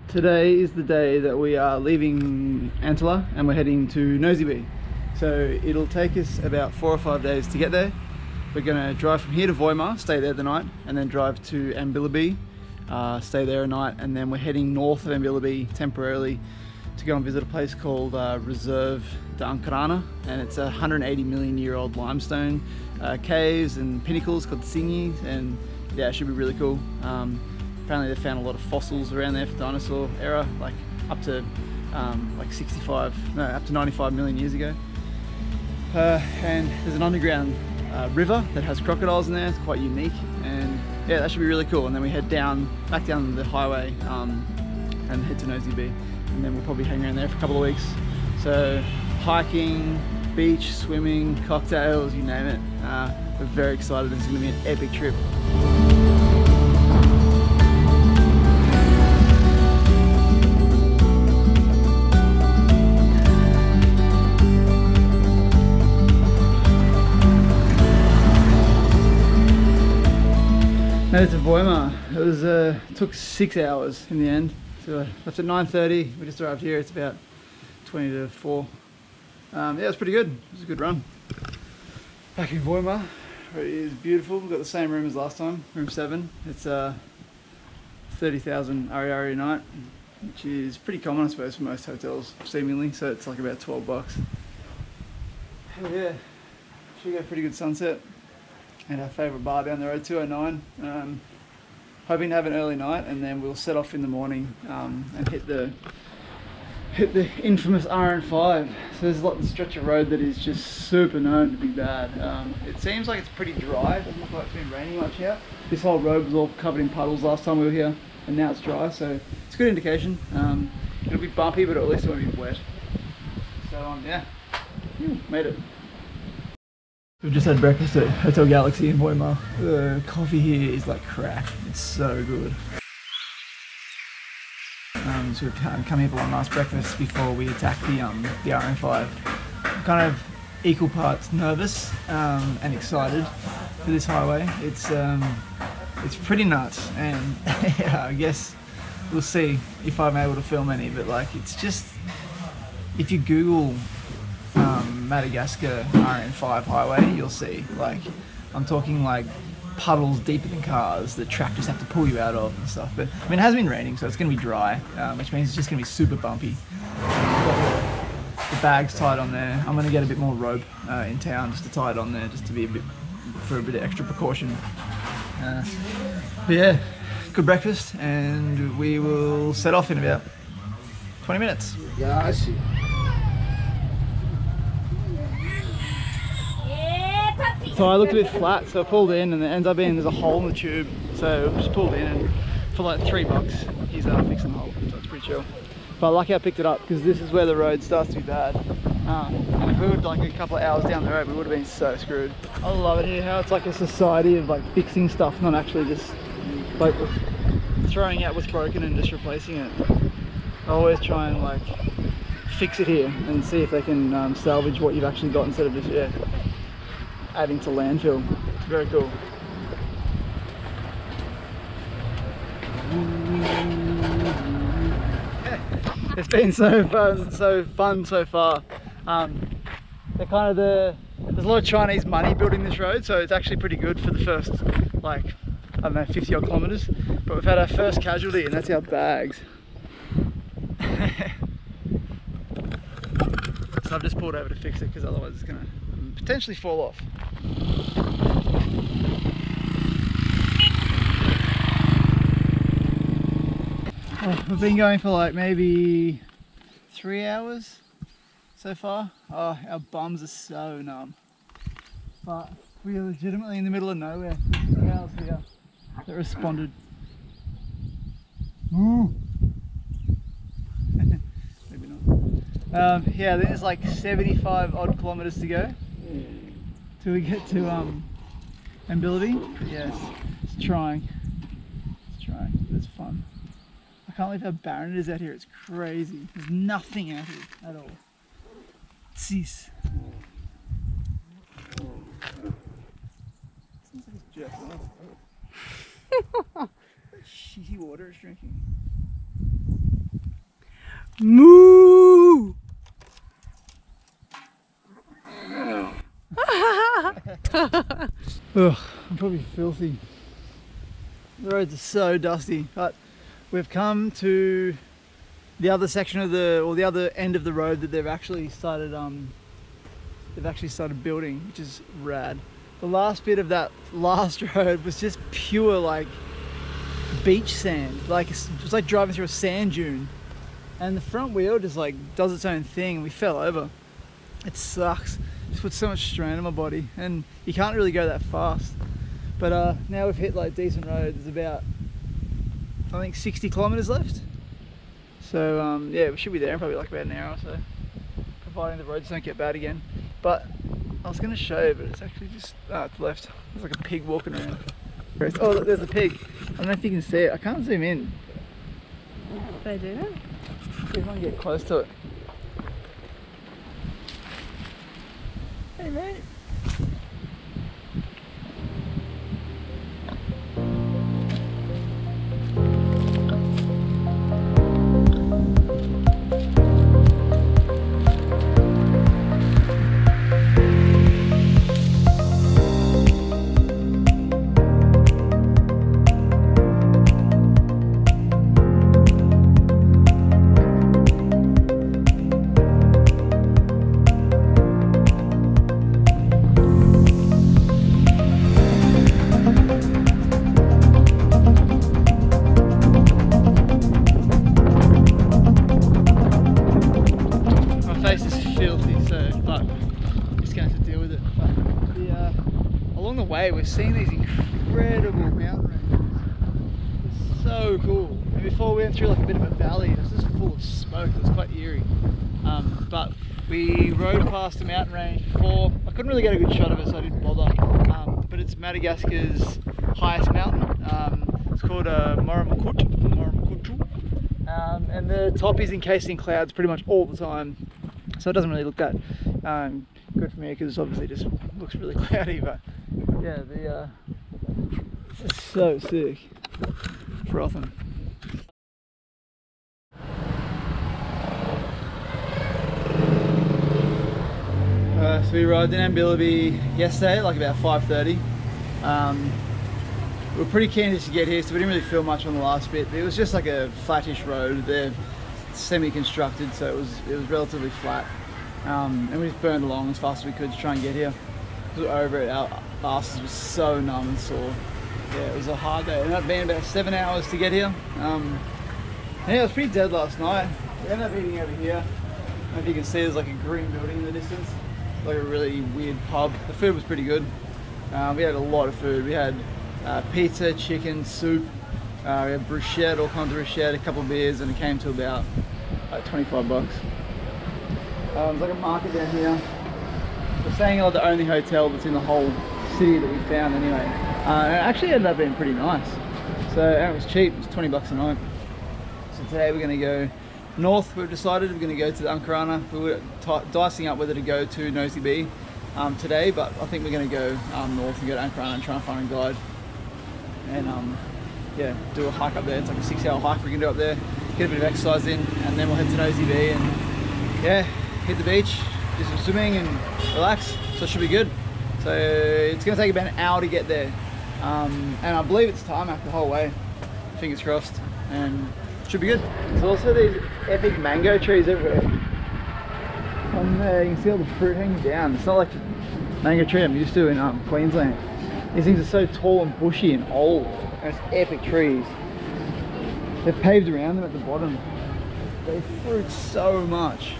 Today is the day that we are leaving Antalaha and we're heading to Nosy-Be. So it'll take us about 4 or 5 days to get there. We're going to drive from here to Voima, stay there the night, and then drive to Nosy-Be, stay there a night, and then we're heading north of Nosy-Be temporarily to go and visit a place called Reserve de Ankarana, and it's a 180 million year old limestone caves and pinnacles called Singi, and yeah, it should be really cool. Apparently they found a lot of fossils around there for dinosaur era, like up to up to 95 million years ago. And there's an underground river that has crocodiles in there. It's quite unique, and yeah, that should be really cool. And then we head back down the highway and head to Nosy-Be, and then we'll probably hang around there for a couple of weeks. So hiking, beach, swimming, cocktails, you name it. We're very excited. This is going to be an epic trip. Made it to Voima. It was took 6 hours in the end. So left at 9:30. We just arrived here. It's about 20 to 4. Yeah, it was pretty good. It was a good run. Back in Voima, it is beautiful. We've got the same room as last time, room 7. It's 30,000 Ariari a night, which is pretty common, I suppose, for most hotels, seemingly. So it's like about $12. Yeah, should get a pretty good sunset. And our favourite bar down the road, 209. Hoping to have an early night, and then we'll set off in the morning and hit the infamous RN5. So there's a stretch of road that is just super known to be bad. It seems like it's pretty dry. It doesn't look like it's been raining much here. This whole road was all covered in puddles last time we were here, and now it's dry, so it's a good indication. It'll be bumpy, but at least it won't be wet. So yeah, made it. We've just had breakfast at Hotel Galaxy in Voima. The coffee here is like crack. It's so good. So we've come here for one last breakfast before we attack the RN5. I'm kind of equal parts nervous and excited for this highway. It's pretty nuts, and yeah, I guess we'll see if I'm able to film any. But like, it's just, if you Google Madagascar RN5 highway, you'll see, like, I'm talking like puddles deeper than cars that tractors have to pull you out of and stuff. But I mean, it has been raining, so it's going to be dry, which means it's just going to be super bumpy. Got the bags tied on there. I'm going to get a bit more rope in town just to tie it on there, just to be for a bit of extra precaution. But yeah, good breakfast, and we will set off in about 20 minutes. Yeah, I see. So I looked a bit flat, so I pulled in, and it ends up being there's a hole in the tube. So I just pulled in, and for like $3, he's fixing the hole. So it's pretty chill. But lucky I picked it up, because this is where the road starts to be bad. And if we were like a couple of hours down the road, we would have been so screwed. I love it here, how it's like a society of like fixing stuff, not actually just like throwing out what's broken and just replacing it. I always try and like fix it here and see if they can salvage what you've actually got instead of just adding to landfill. It's very cool. It's been so fun so far. They're kind of there's a lot of Chinese money building this road, so it's actually pretty good for the first, like, I don't know, 50 odd kilometers. But we've had our first casualty, and that's our bags. So I've just pulled over to fix it, because otherwise it's gonna potentially fall off. Oh, we've been going for like maybe 3 hours so far. Oh, our bums are so numb. But we are legitimately in the middle of nowhere. There's nothing else here that responded. Ooh. Maybe not. Yeah, there's like 75 odd kilometers to go till we get to Nosy-Be. Yes, it's trying. It's trying, but it's fun. I can't believe how barren it is out here. It's crazy. There's nothing out here at all. Cease. Sounds like it's jerking off. Shitty water it's drinking. Moo! Ugh, I'm probably filthy. The roads are so dusty, but we've come to the other section of the other end of the road that they've actually started building, which is rad. The last bit of that last road was just pure like beach sand, like it was like driving through a sand dune, and the front wheel just like does its own thing and we fell over. It sucks. Just put so much strain on my body, and you can't really go that fast. But now we've hit like decent road. There's about, I think, 60 kilometers left. So yeah, we should be there in probably like about an hour or so, providing the roads don't get bad again. But I was going to show you, but it's actually just to the left. There's like a pig walking around. Oh, look, there's a pig. I don't know if you can see it. I can't zoom in. They do it. See if I can get close to it. Hey mate. We're seeing these incredible mountain ranges. It's so cool. And before we went through like a bit of a valley, it was just full of smoke. It was quite eerie. But we rode past a mountain range before. I couldn't really get a good shot of it, so I didn't bother. But it's Madagascar's highest mountain. It's called Motorbike. And the top is encased in clouds pretty much all the time, so it doesn't really look that good for me, because obviously it just looks really cloudy. But yeah, it's so sick. Frothing. So we arrived in Antalaha yesterday, like about 5:30. We were pretty keen just to get here, so we didn't really feel much on the last bit. It was just like a flattish road. They're semi-constructed, so it was relatively flat. And we just burned along as fast as we could to try and get here. We were over it. Our asses were so numb and sore. Yeah, it was a hard day. It ended up being about 7 hours to get here. Yeah, it was pretty dead last night. We ended up eating over here. I don't know if you can see, there's like a green building in the distance. Like a really weird pub. The food was pretty good. We had a lot of food. We had pizza, chicken, soup. We had bruschetta, all kinds of bruschetta, a couple of beers, and it came to about like 25 bucks. There's like a market down here. We're staying at the only hotel that's in the whole city that we found anyway. And it actually ended up being pretty nice. So, and it was cheap, it was 20 bucks a night. So today we're going to go north. We've decided we're going to go to the Antalaha. We were dicing up whether to go to Nosy-Be today, but I think we're going to go north and go to Antalaha and try and find a guide. And yeah, do a hike up there. It's like a 6-hour hike we can do up there. Get a bit of exercise in, and then we'll head to Nosy-Be and yeah, hit the beach, do some swimming and relax. So it should be good. So it's going to take about an hour to get there. And I believe it's tarmac the whole way. Fingers crossed. And it should be good. There's also these epic mango trees everywhere. On there you can see all the fruit hanging down. It's not like the mango tree I'm used to in Queensland. These things are so tall and bushy and old. And it's epic trees. They've paved around them at the bottom. They fruit so much.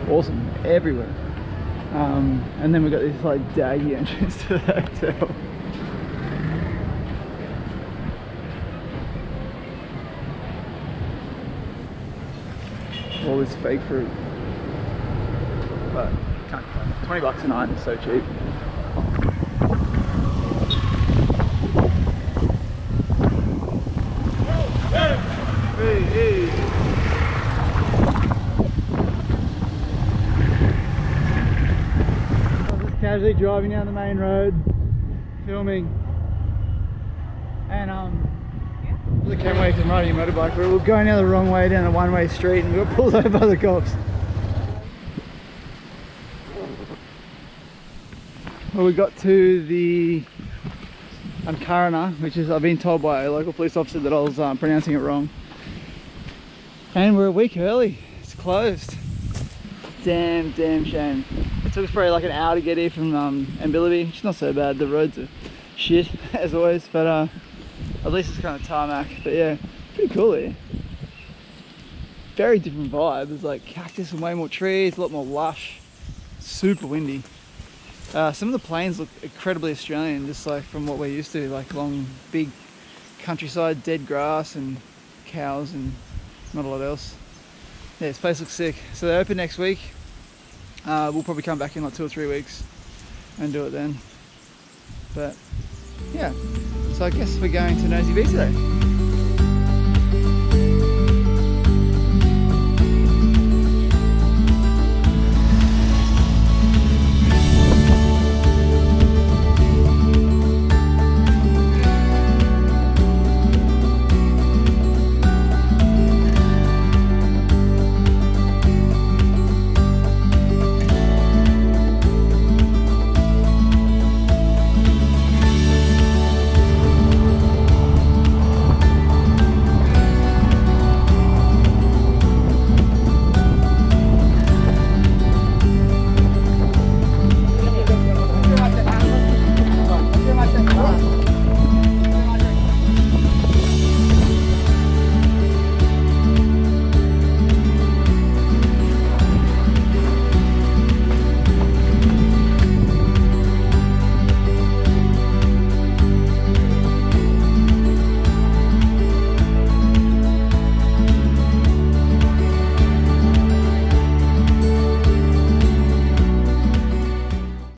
Awesome, everywhere. And then we've got this like daggy entrance to the hotel. All this fake fruit. But can't complain. 20 bucks a night is so cheap. Hey. Casually driving down the main road, filming. And the camera I'm riding a motorbike, we were going down the wrong way down a one-way street and we got pulled over by the cops. Well, we got to the Antalaha, which is, I've been told by a local police officer that I was pronouncing it wrong. And we're a week early, it's closed. Damn shame. It took us probably like an hour to get here from Nosy-Be. It's not so bad, the roads are shit as always, but at least it's kind of tarmac. But yeah, pretty cool here. Very different vibe. There's like cactus and way more trees, a lot more lush, super windy. Some of the plains look incredibly Australian, just like from what we're used to, like long, big countryside, dead grass and cows and not a lot else. Yeah, this place looks sick. So they open next week. We'll probably come back in like 2 or 3 weeks and do it then. But yeah, so I guess we're going to Nosy-Be today.